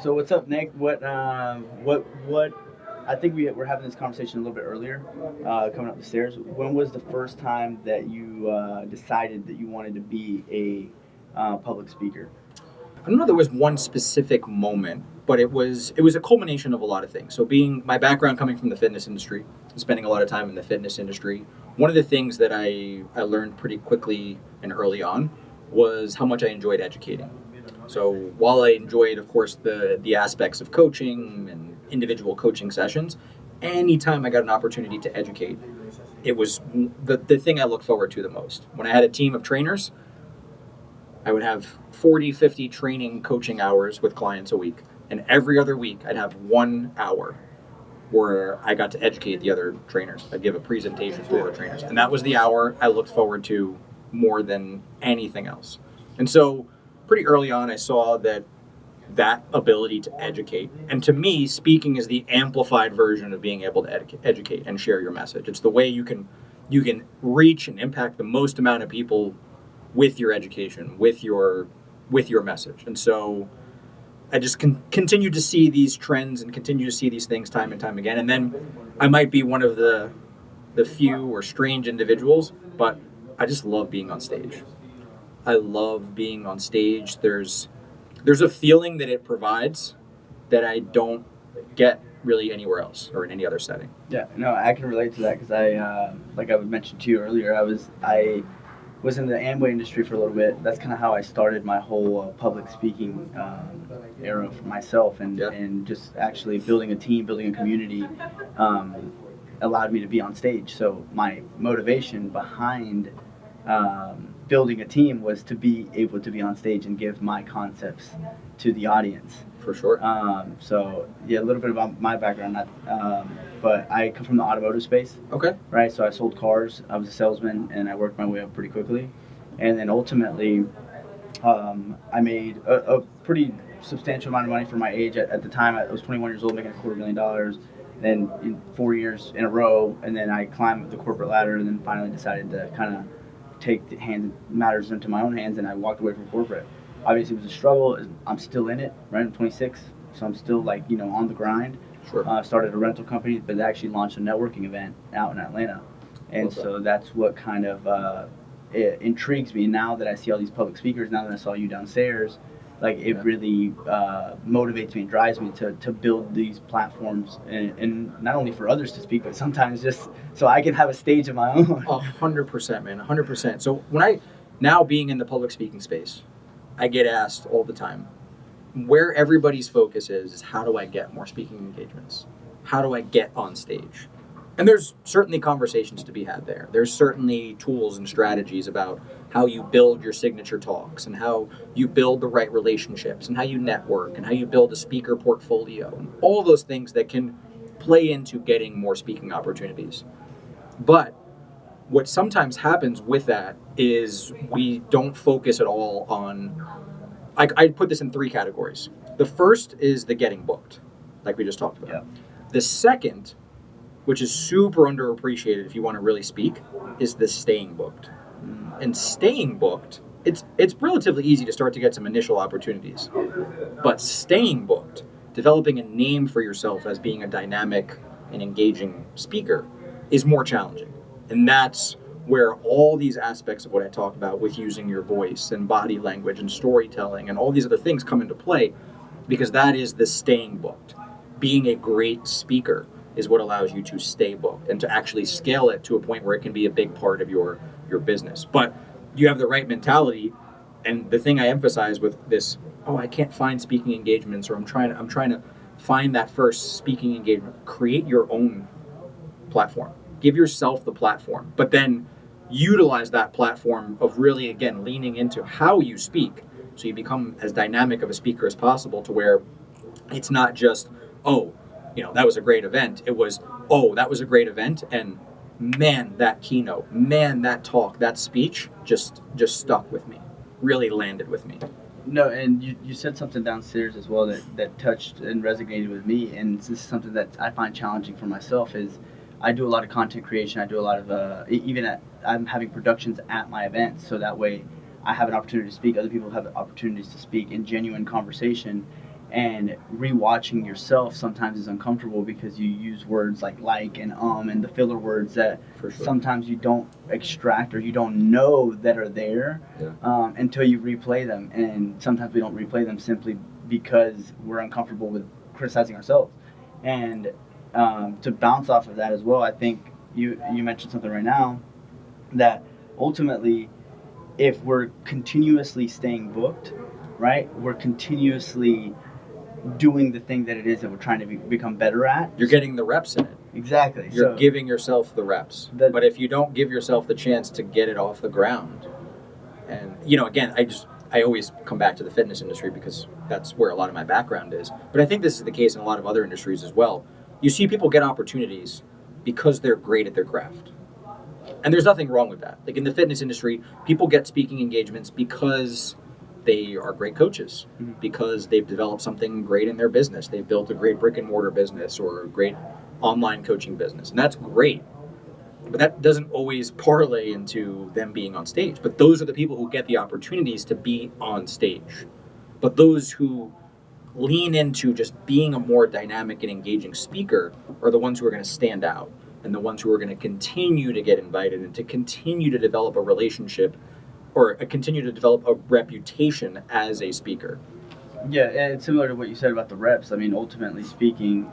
So what's up, Nick? What? I think we're having this conversation a little bit earlier, coming up the stairs. When was the first time that you decided that you wanted to be a public speaker? I don't know there was one specific moment, but it was a culmination of a lot of things. So being my background coming from the fitness industry, spending a lot of time in the fitness industry, one of the things that I learned pretty quickly and early on was how much I enjoyed educating. So while I enjoyed, of course, the aspects of coaching and individual coaching sessions, anytime I got an opportunity to educate, it was the thing I looked forward to the most. When I had a team of trainers, I would have 40, 50 training coaching hours with clients a week. And every other week, I'd have 1 hour where I got to educate the other trainers. I'd give a presentation to the other trainers. And that was the hour I looked forward to more than anything else. And so pretty early on, I saw that ability to educate. And to me, speaking is the amplified version of being able to educate and share your message. It's the way you can reach and impact the most amount of people with your education, with your message. And so I just continue to see these trends and continue to see these things time and time again. And then I might be one of the few or strange individuals, but I just love being on stage. I love being on stage. There's a feeling that it provides that I don't get really anywhere else or in any other setting. Yeah, no, I can relate to that because like I would mention to you earlier, I was in the Amway industry for a little bit. That's kind of how I started my whole public speaking era for myself, Yeah. and just actually building a team, building a community, allowed me to be on stage. So my motivation behind building a team was to be able to be on stage and give my concepts to the audience. For sure. So yeah, a little bit about my background, but I come from the automotive space, Okay. right? So I sold cars. I was a salesman, and I worked my way up pretty quickly, and then ultimately, I made a pretty substantial amount of money for my age. At the time, I was 21 years old, making $250,000. Then in 4 years in a row, and then I climbed the corporate ladder, and then finally decided to kind of take matters into my own hands, and I walked away from corporate. Obviously, it was a struggle. I'm still in it, right? I'm 26, so I'm still on the grind. Sure. Started a rental company, but actually launched a networking event out in Atlanta, and Okay. so that's what kind of it intrigues me now that I see all these public speakers. Now that I saw you downstairs, like it Yeah. really motivates me and drives me to build these platforms, and not only for others to speak, but sometimes just so I can have a stage of my own. 100%, man. 100%. So now being in the public speaking space, I get asked all the time, where everybody's focus is how do I get more speaking engagements? How do I get on stage? And there's certainly conversations to be had there. There's certainly tools and strategies about how you build your signature talks and how you build the right relationships and how you network and how you build a speaker portfolio and all those things that can play into getting more speaking opportunities. But what sometimes happens with that is we don't focus at all on, I put this in three categories. The first is the getting booked, like we just talked about. Yeah. The second, which is super underappreciated if you want to really speak, is the staying booked. And staying booked, it's relatively easy to start to get some initial opportunities. But staying booked, developing a name for yourself as being a dynamic and engaging speaker is more challenging. And that's where all these aspects of what I talk about with using your voice and body language and storytelling and all these other things come into play, because that is the staying booked. Being a great speaker is what allows you to stay booked and to actually scale it to a point where it can be a big part of your business. But you have the right mentality, and the thing I emphasize with this, oh, I can't find speaking engagements, or I'm trying to find that first speaking engagement. Create your own platform. Give yourself the platform, but then utilize that platform of really, again, leaning into how you speak, so you become as dynamic of a speaker as possible, to where it's not just, oh, that was a great event. It was, oh, that was a great event, and man, that keynote, man, that talk, that speech just stuck with me, really landed with me. No, and you said something downstairs as well that touched and resonated with me, and this is something that I find challenging for myself. Is I do a lot of content creation. I do a lot of I'm having productions at my events, so that way I have an opportunity to speak. Other people have opportunities to speak in genuine conversation, and rewatching yourself sometimes is uncomfortable because you use words like and the filler words that For sure. sometimes you don't extract or you don't know that are there until you replay them. And sometimes we don't replay them simply because we're uncomfortable with criticizing ourselves. And to bounce off of that as well, I think you mentioned something right now that ultimately, if we're continuously staying booked, right, we're continuously doing the thing that it is that we're trying to become better at. You're getting the reps in it. Exactly. You're giving yourself the reps. But if you don't give yourself the chance to get it off the ground, and again, I always come back to the fitness industry because that's where a lot of my background is. But I think this is the case in a lot of other industries as well. You see people get opportunities because they're great at their craft. And there's nothing wrong with that. Like in the fitness industry, people get speaking engagements because they are great coaches, because they've developed something great in their business. They've built a great brick and mortar business or a great online coaching business. And that's great. But that doesn't always parlay into them being on stage. But those are the people who get the opportunities to be on stage. But those who lean into just being a more dynamic and engaging speaker are the ones who are going to stand out and the ones who are going to continue to get invited and to continue to develop a relationship or continue to develop a reputation as a speaker. Yeah, and it's similar to what you said about the reps. I mean, ultimately speaking,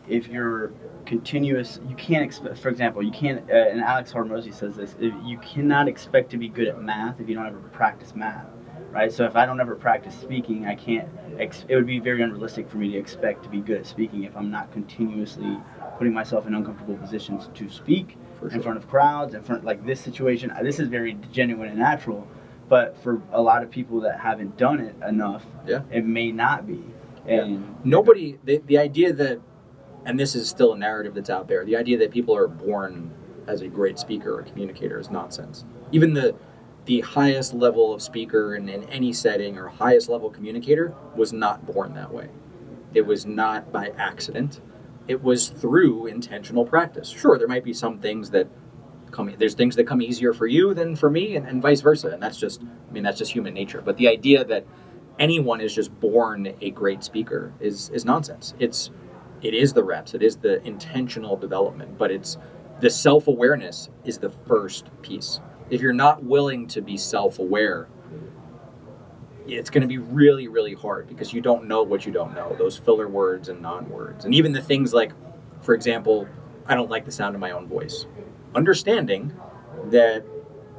if you're continuous, you can't expect. For example, you can't. And Alex Hormozy says this: you cannot expect to be good at math if you don't ever practice math, right? So if I don't ever practice speaking, I can't. It would be very unrealistic for me to expect to be good at speaking if I'm not continuously putting myself in uncomfortable positions to speak in front of crowds, in front like this situation. This is very genuine and natural. But for a lot of people that haven't done it enough, it may not be. And nobody, the idea that, and this is still a narrative that's out there, the idea that people are born as a great speaker or communicator is nonsense. Even the highest level of speaker in any setting or highest level communicator was not born that way. It was not by accident. It was through intentional practice. Sure, there might be some things that there's things that come easier for you than for me and vice versa. And that's just human nature. But the idea that anyone is just born a great speaker is nonsense. It is the reps. It is the intentional development. But it's the self-awareness is the first piece. If you're not willing to be self-aware, it's going to be really, really hard because you don't know what you don't know. Those filler words and non-words. And even the things like, for example, I don't like the sound of my own voice. Understanding that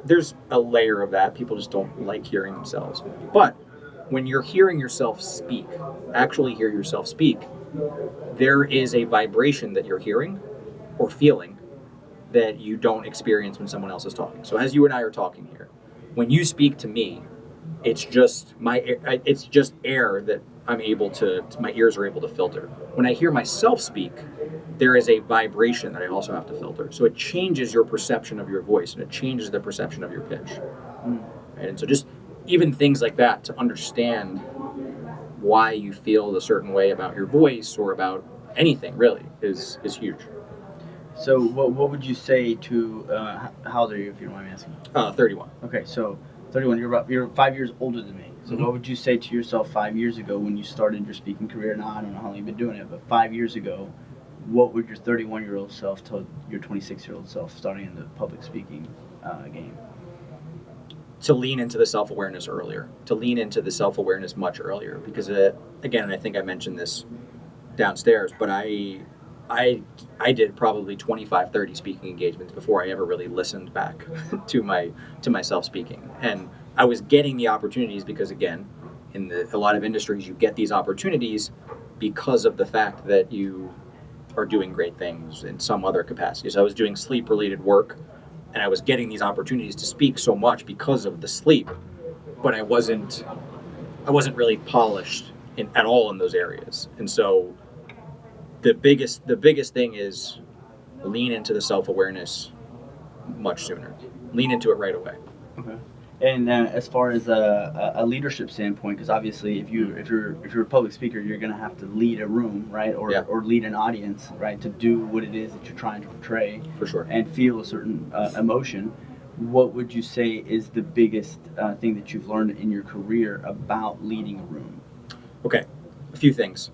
there's a layer of that. People just don't like hearing themselves. But when you're hearing yourself speak, actually hear yourself speak, there is a vibration that you're hearing or feeling that you don't experience when someone else is talking. So as you and I are talking here, when you speak to me, it's just air that I'm able to my ears are able to filter. When I hear myself speak, there is a vibration that I also have to filter. So it changes your perception of your voice and it changes the perception of your pitch. Right? And so just even things like that to understand why you feel a certain way about your voice or about anything really is huge. So what would you say to, how old are you if you don't mind me asking? 31. Okay, so 31, you're 5 years older than me. So what would you say to yourself 5 years ago when you started your speaking career? Now, I don't know how long you've been doing it, but 5 years ago, what would your 31-year-old self tell your 26-year-old self starting in the public speaking game? To lean into the self-awareness earlier, to lean into the self-awareness much earlier. Because, again, I think I mentioned this downstairs, but I did probably 25, 30 speaking engagements before I ever really listened back to myself speaking. And I was getting the opportunities because, again, in a lot of industries, you get these opportunities because of the fact that you are doing great things in some other capacity. So I was doing sleep-related work, and I was getting these opportunities to speak so much because of the sleep, but I wasn't really polished at all in those areas. And so the biggest thing is lean into the self-awareness much sooner. Lean into it right away. Okay. And as far as a leadership standpoint, because obviously if you're a public speaker, you're going to have to lead a room, right, or lead an audience, right, to do what it is that you're trying to portray, for sure, and feel a certain emotion. What would you say is the biggest thing that you've learned in your career about leading a room? Okay, a few things.